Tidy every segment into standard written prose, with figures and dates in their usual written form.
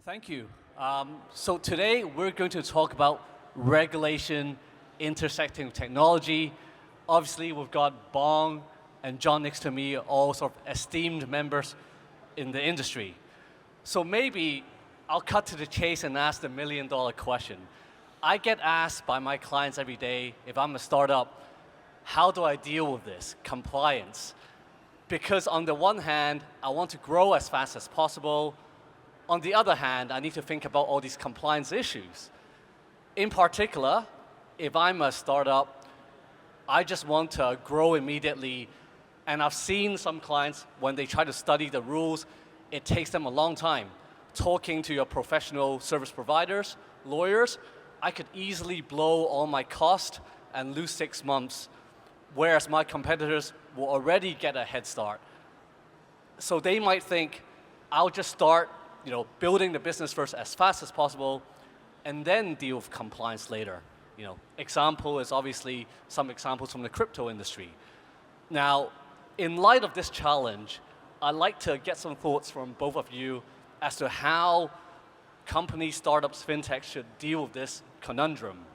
Thank you. So today we're going to talk about regulation intersecting with technology. Obviously, we've got Bong and John next to me, all sort of esteemed members in the industry. So maybe I'll cut to the chase and ask the million-dollar question. I get asked by my clients every day, if I'm a startup, how do I deal with this, compliance? Because on the one hand, I want to grow as fast as possible. On the other hand, I need to think about all these compliance issues. In particular, if I'm a startup, I just want to grow immediately. And I've seen some clients, when they try to study the rules, it takes them a long time. Talking to your professional service providers, lawyers, I could easily blow all my cost and lose 6 months, whereas my competitors will already get a head start. So they might think, I'll just start building the business first as fast as possible, and then deal with compliance later. Example is obviously some examples from the crypto industry. Now, in light of this challenge, I'd like to get some thoughts from both of you as to how companies, startups, fintechs should deal with this conundrum.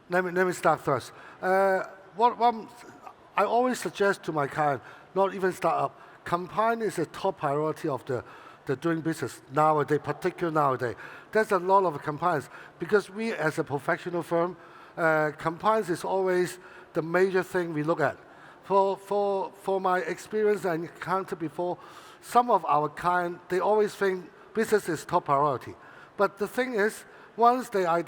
Let me start first. What I always suggest to my client, not even startup, compliance is a top priority of the doing business nowadays, particularly nowadays. There's a lot of compliance because we, as a professional firm, compliance is always the major thing we look at. For my experience and encounter before, some of our clients, they always think business is top priority. But the thing is, once they have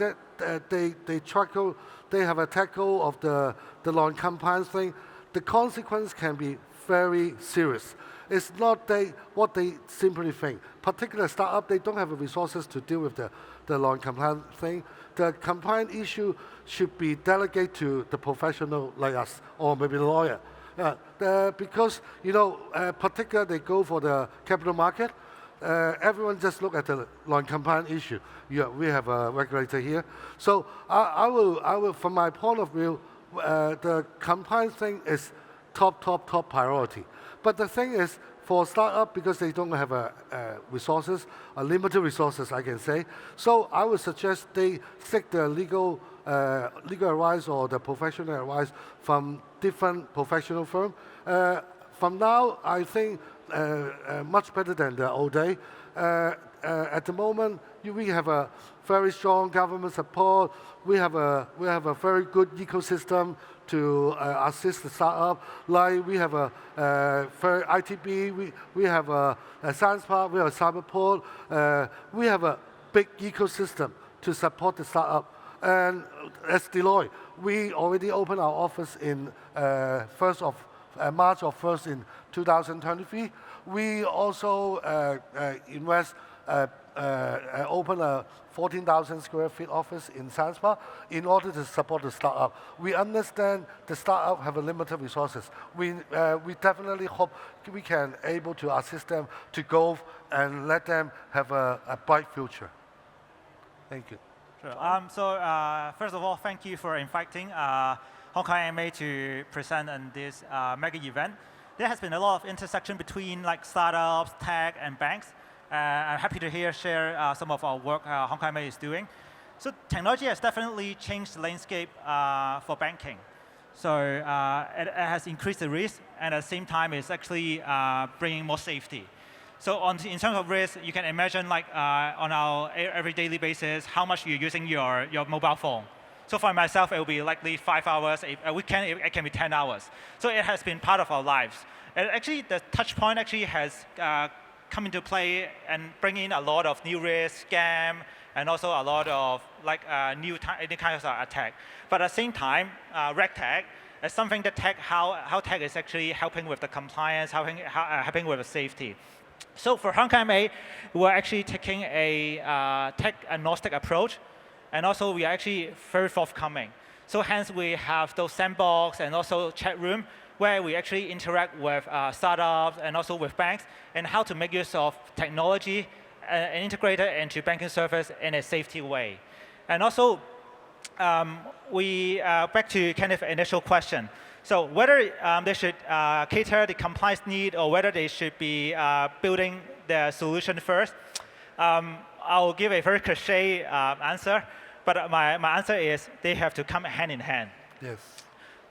a tackle of the non-compliance thing, the consequence can be very serious. It's not what they simply think. Particular startup, they don't have the resources to deal with the non-compliant thing. The compliant issue should be delegated to the professional like us, or maybe the lawyer. Because, particularly they go for the capital market, everyone just look at the non-compliant issue. We have a regulator here. So I will, from my point of view, the compliance thing is top priority. But the thing is, for startup, because they don't have resources, limited resources, I can say. So I would suggest they seek the legal advice or the professional advice from different professional firms. From now, I think much better than the old day. At the moment, we have a very strong government support. We have a very good ecosystem to assist the startup. Like we have a ITB, we have a science park, we have a cyberport. We have a big ecosystem to support the startup. And as Deloitte, we already opened our office in March of 1st in 2023. We also open a 14,000 square feet office in Science Park in order to support the startup. We understand the startup have a limited resources. We definitely hope we can able to assist them to go and let them have a bright future. Thank you. Sure. First of all, thank you for inviting Hong Kong MA to present on this mega event. There has been a lot of intersection between startups, tech, and banks. I'm happy to share some of our work Hong Kong MA is doing. So technology has definitely changed the landscape for banking. So it has increased the risk, and at the same time, it's actually bringing more safety. So in terms of risk, you can imagine on our every daily basis, how much you're using your mobile phone. So for myself, it will be likely 5 hours. A weekend, it can be 10 hours. So it has been part of our lives. And actually, the touch point actually has come into play and bring in a lot of new risk, scam, and also a lot of any kind of attack. But at the same time, RegTech is something that how tech is actually helping with the compliance, helping with the safety. So for Hong Kong MA, we're actually taking a tech-agnostic approach, and also we are actually very forthcoming. So hence we have those sandbox and also chat room where we actually interact with startups and also with banks and how to make use of technology and integrate it into banking service in a safety way. And also, back to Kenneth's initial question. So whether they should cater the compliance need or whether they should be building their solution first. I'll give a very cliche answer, but my answer is they have to come hand in hand. Yes.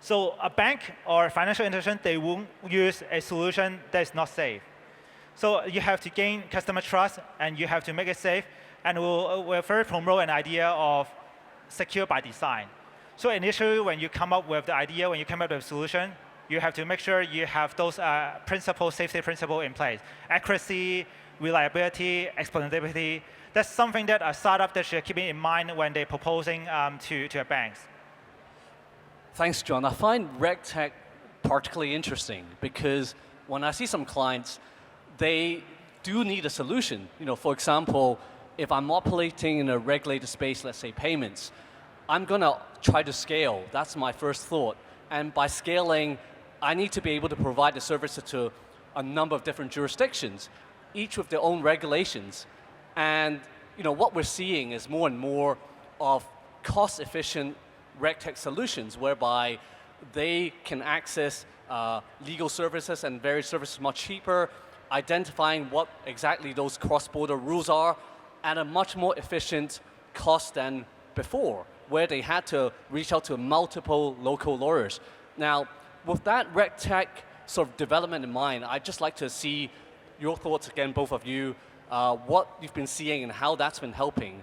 So a bank or financial institution, they won't use a solution that is not safe. So you have to gain customer trust, and you have to make it safe. And we'll very promote an idea of secure by design. So initially, when you come up with the idea, when you come up with a solution, you have to make sure you have those safety principles in place. Accuracy, reliability, explainability. That's something that a startup that should keep in mind when they're proposing to a banks. Thanks, John. I find RegTech particularly interesting because when I see some clients, they do need a solution. For example, if I'm operating in a regulated space, let's say payments, I'm going to try to scale. That's my first thought. And by scaling, I need to be able to provide the services to a number of different jurisdictions, each with their own regulations. And what we're seeing is more and more of cost-efficient RegTech solutions, whereby they can access legal services and various services much cheaper, identifying what exactly those cross-border rules are at a much more efficient cost than before, where they had to reach out to multiple local lawyers. Now, with that RegTech sort of development in mind, I'd just like to see your thoughts again, both of you, what you've been seeing and how that's been helping.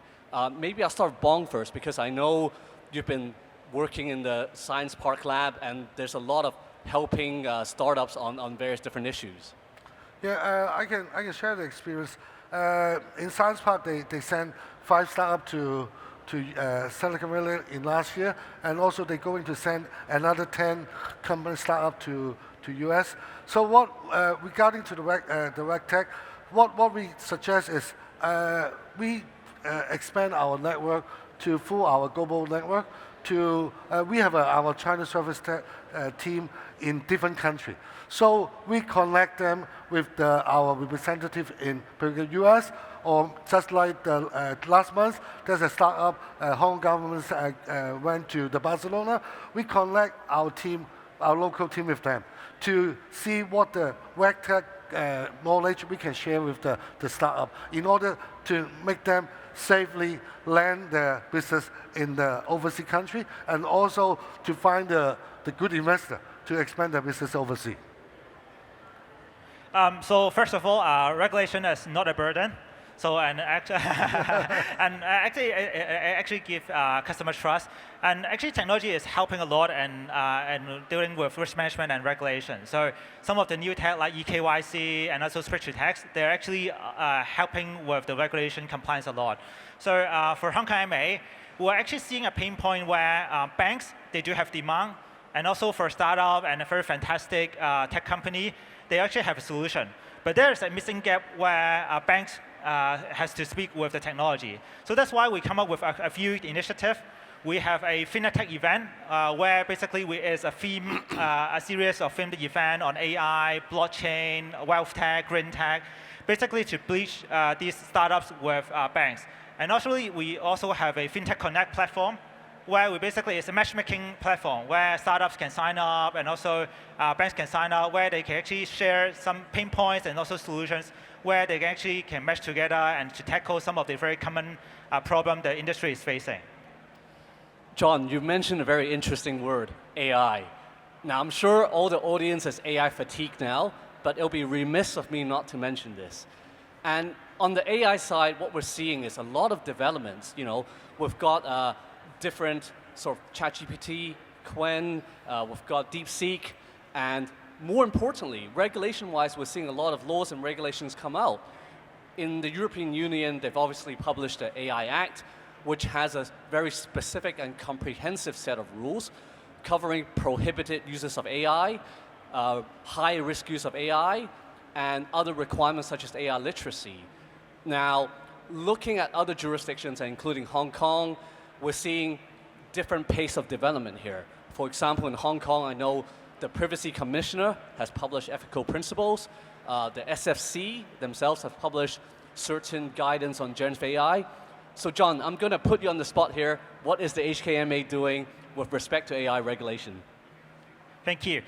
Maybe I'll start with Bong first, because I know you've been working in the Science Park Lab, and there's a lot of helping startups on various different issues. Yeah, I can share the experience. In Science Park, they sent 5 startups to Silicon Valley in last year, and also they're going to send another 10 company startups to US. So what regarding to the RegTech, what we suggest is we expand our network to full our global network. We have our China service team in different countries. So we connect them with our representative in the US, or just like last month, there's a startup, Hong Kong government went to Barcelona. We connect our local team with them to see what the RegTech knowledge we can share with the startup in order to make them safely land their business in the overseas country, and also to find the good investor to expand their business overseas. So first of all, regulation is not a burden. So actually give customer trust. And actually technology is helping a lot and dealing with risk management and regulation. So some of the new tech like eKYC and also spreadsheet tax, they're actually helping with the regulation compliance a lot. So for Hong Kong MA, we're actually seeing a pain point where banks, they do have demand. And also for a startup and a very fantastic tech company, they actually have a solution. But there's a missing gap where banks has to speak with the technology. So that's why we come up with a few initiatives. We have a FinTech event where basically it's a series of themed events on AI, blockchain, wealth tech, green tech, basically to bridge these startups with banks. And actually, we also have a FinTech Connect platform where it's a matchmaking platform where startups can sign up and also banks can sign up, where they can actually share some pain points and also solutions where they actually can match together and to tackle some of the very common problems the industry is facing. John, you mentioned a very interesting word, AI. Now, I'm sure all the audience is AI fatigued now, but it'll be remiss of me not to mention this. And on the AI side, what we're seeing is a lot of developments. We've got different sort of ChatGPT, Qwen, we've got DeepSeek, and more importantly, regulation-wise, we're seeing a lot of laws and regulations come out. In the European Union, they've obviously published the AI Act, which has a very specific and comprehensive set of rules covering prohibited uses of AI, high-risk use of AI, and other requirements such as AI literacy. Now, looking at other jurisdictions, including Hong Kong, we're seeing different pace of development here. For example, in Hong Kong, I know the Privacy Commissioner has published ethical principles. The SFC themselves have published certain guidance on generative AI. So John, I'm going to put you on the spot here. What is the HKMA doing with respect to AI regulation? Thank you.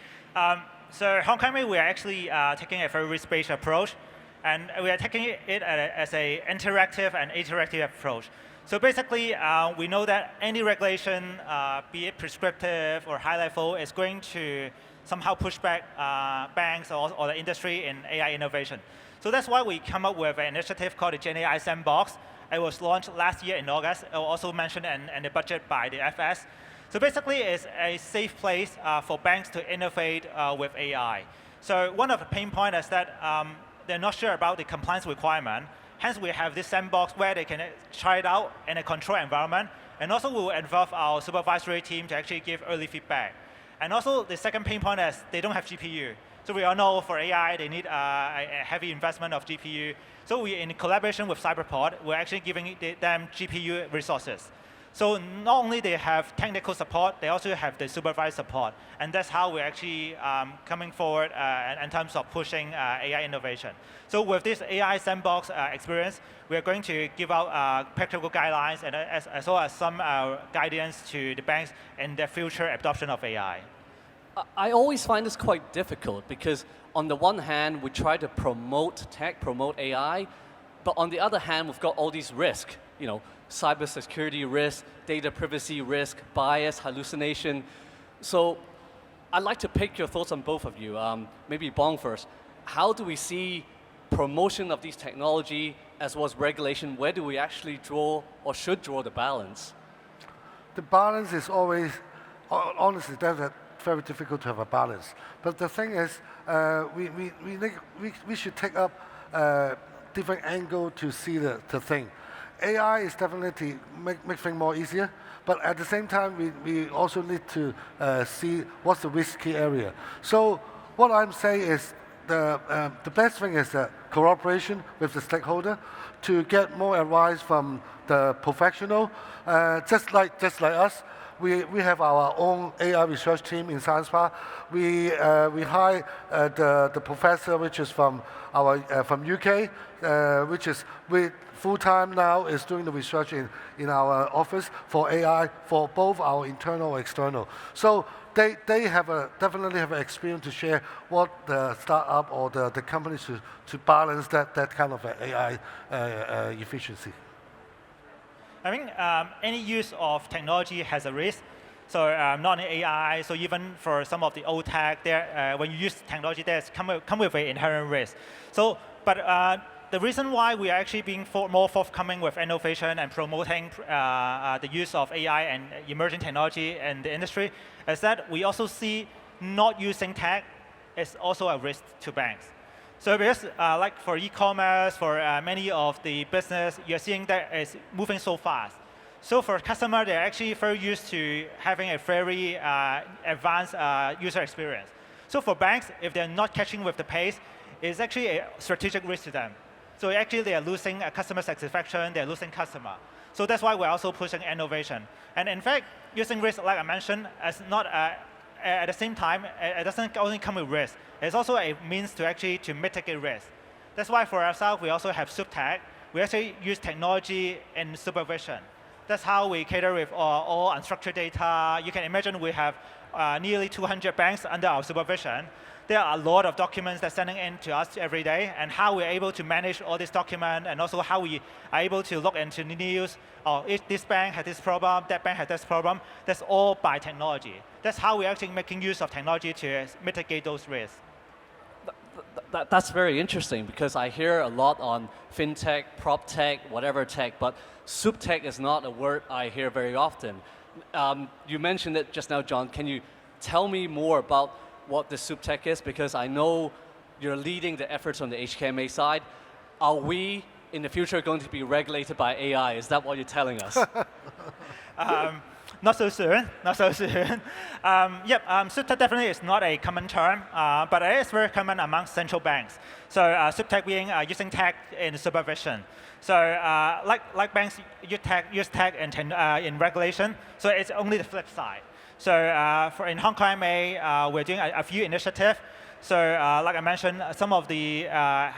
So Hong Kong, we are actually taking a very risk-based approach. And we are taking it as an interactive and iterative approach. So basically, we know that any regulation, be it prescriptive or high level, is going to somehow push back banks or the industry in AI innovation. So that's why we come up with an initiative called the Gen AI Sandbox. It was launched last year in August. It was also mentioned in the budget by the FS. So basically, it's a safe place for banks to innovate with AI. So one of the pain points is that they're not sure about the compliance requirement. Hence, we have this sandbox where they can try it out in a controlled environment. And also, we will involve our supervisory team to actually give early feedback. And also, the second pain point is they don't have GPU. So we all know for AI, they need a heavy investment of GPU. So we, in collaboration with Cyberport, we're actually giving them GPU resources. So not only they have technical support, they also have the supervised support. And that's how we're actually coming forward in terms of pushing AI innovation. So with this AI sandbox experience, we're going to give out practical guidelines and as well as some guidance to the banks in their future adoption of AI. I always find this quite difficult because on the one hand, we try to promote tech, promote AI, but on the other hand, we've got all these risks, cybersecurity risk, data privacy risk, bias, hallucination. So I'd like to pick your thoughts on both of you. Maybe Bong first. How do we see promotion of these technology as well as regulation? Where do we actually draw or should draw the balance? The balance is always, honestly, that's very difficult to have a balance. But the thing is, we should take up a different angle to see the thing. AI is definitely make things more easier, but at the same time, we also need to see what's the risky area. So what I'm saying is the best thing is cooperation with the stakeholder to get more advice from the professional, just like us. We have our own AI research team in Science Park. We hire the professor, which is from UK, which is full-time now is doing the research in our office for AI for both our internal and external. So they definitely have an experience to share what the startup or the companies to balance that kind of AI efficiency. I think any use of technology has a risk. So not in AI, so even for some of the old tech, when you use technology, there's come with an inherent risk. So, but the reason why we are actually being more forthcoming with innovation and promoting the use of AI and emerging technology in the industry is that we also see not using tech is also a risk to banks. So because like for e-commerce, for many of the business, you're seeing that it's moving so fast. So for customer, they're actually very used to having a very advanced user experience. So for banks, if they're not catching with the pace, it's actually a strategic risk to them. So actually, they are losing customer satisfaction, they're losing customer. So that's why we're also pushing innovation. And in fact, using risk, like I mentioned, as not at the same time, it doesn't only come with risk. It's also a means to actually to mitigate risk. That's why for ourselves, we also have SupTech. We actually use technology in supervision. That's how we cater with all unstructured data. You can imagine we have nearly 200 banks under our supervision. There are a lot of documents that are sending in to us every day, and how we're able to manage all these documents, and also how we are able to look into the news. Oh, if this bank had this problem, that bank had this problem. That's all by technology. That's how we're actually making use of technology to mitigate those risks. That's very interesting because I hear a lot on fintech, prop tech, whatever tech, but soup tech is not a word I hear very often. You mentioned it just now, John. Can you tell me more about what the soup tech is? Because I know you're leading the efforts on the HKMA side. Are we in the future going to be regulated by AI? Is that what you're telling us? Not so soon, not so soon. Soup tech definitely is not a common term, but it is very common among central banks. So soup tech being using tech in supervision. So like banks use tech in regulation, so it's only the flip side. So in Hong Kong MA, we're doing a few initiatives. So like I mentioned, some of the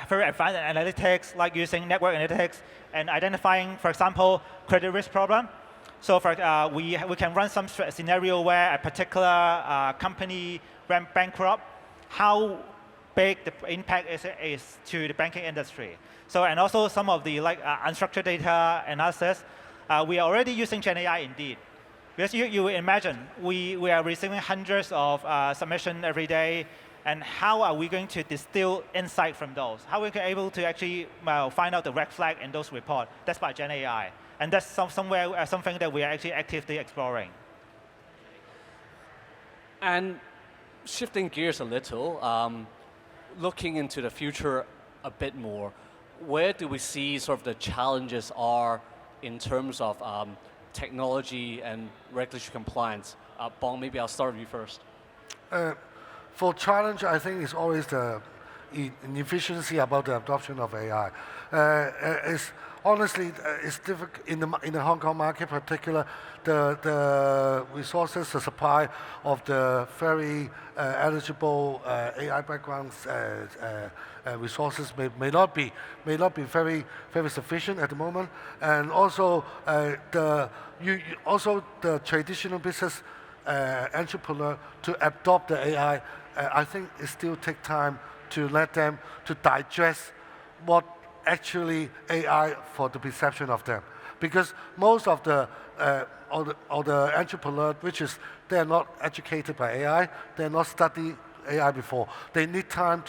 very advanced analytics, like using network analytics and identifying, for example, credit risk problem. So we can run some scenario where a particular company went bankrupt. How big the impact is to the banking industry. So, and also some of the unstructured data analysis, we are already using GenAI indeed. Because you imagine, we are receiving hundreds of submissions every day, and how are we going to distill insight from those? How are we able to actually find out the red flag in those reports? That's by GenAI. And that's something that we are actually actively exploring. And shifting gears a little, looking into the future a bit more, where do we see sort of the challenges are in terms of technology and regulatory compliance? Bong, maybe I'll start with you first. For challenge, I think it's always the inefficiency about the adoption of AI. Honestly, it's difficult in the Hong Kong market, particular the resources, the supply of the very eligible AI backgrounds resources may not be very sufficient at the moment, and also the traditional business entrepreneur to adopt the AI. I think it still takes time to let them to digest what actually AI for the perception of them, because most of the entrepreneurs, which is they are not educated by AI, they are not studied AI before. They need time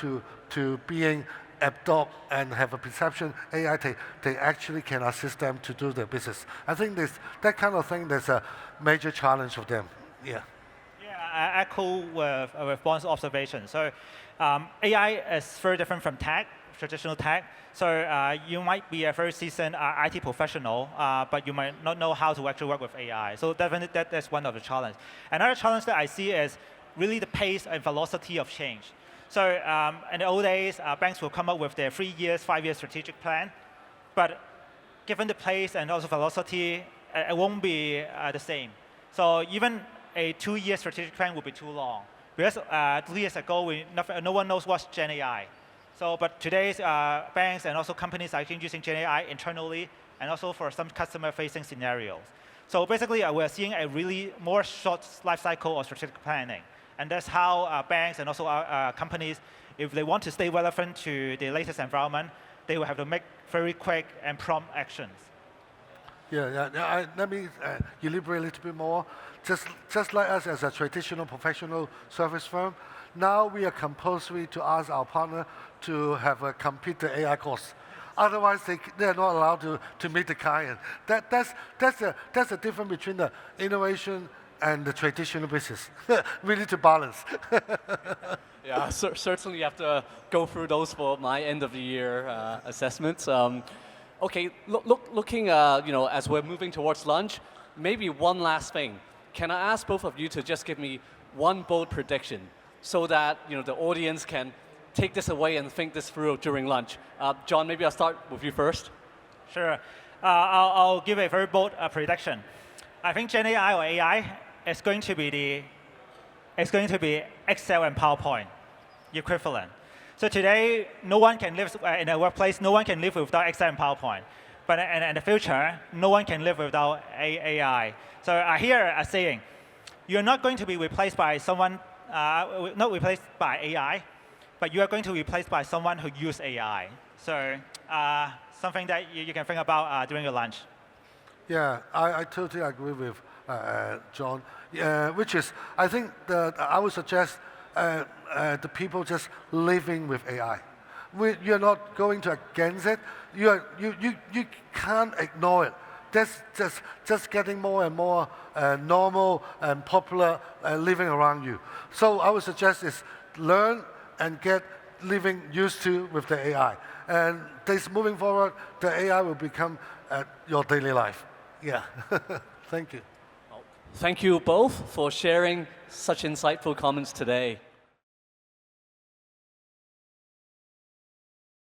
to being adopt and have a perception AI. They actually can assist them to do their business. I think that kind of thing. There's a major challenge for them. Yeah. Yeah, I echo with Bong's observation. So AI is very different from tech, traditional tech. So you might be a very seasoned IT professional, but you might not know how to actually work with AI. So definitely that's one of the challenges. Another challenge that I see is really the pace and velocity of change. So in the old days, banks will come up with their 3 years, 5 year strategic plan. But given the pace and also velocity, it won't be the same. So even a 2 year strategic plan would be too long. Because 3 years ago, no one knows what's Gen AI. So, but today's banks and also companies are actually using Gen AI internally and also for some customer-facing scenarios. So basically, we're seeing a really more short life cycle of strategic planning. And that's how banks and also companies, if they want to stay relevant to the latest environment, they will have to make very quick and prompt actions. Yeah. Let me elaborate a little bit more. Just like us as a traditional professional service firm, now we are compulsory to ask our partner to have a complete the AI course. Otherwise, they are not allowed to meet the client. That's the difference between the innovation and the traditional business. We need to balance. Yeah, certainly you have to go through those for my end of the year assessments. Okay, looking, as we're moving towards lunch, maybe one last thing. Can I ask both of you to just give me one bold prediction so that the audience can take this away and think this through during lunch? John, maybe I'll start with you first. Sure. I'll give a very bold prediction. I think Gen AI or AI is going to be Excel and PowerPoint equivalent. So today, no one can live in a workplace. No one can live without Excel and PowerPoint. But in the future, no one can live without AI. So I hear a saying: you're not going to be replaced by someone, not replaced by AI, but you are going to be replaced by someone who uses AI. So something that you can think about during your lunch. Yeah, I totally agree with John. Which is, I think I would suggest the people just living with AI. You're not going to against it. You can't ignore it. That's just getting more and more normal and popular living around you. So I would suggest is learn and get living used to with the AI. And this moving forward, the AI will become your daily life. Yeah. Thank you. Thank you both for sharing such insightful comments today.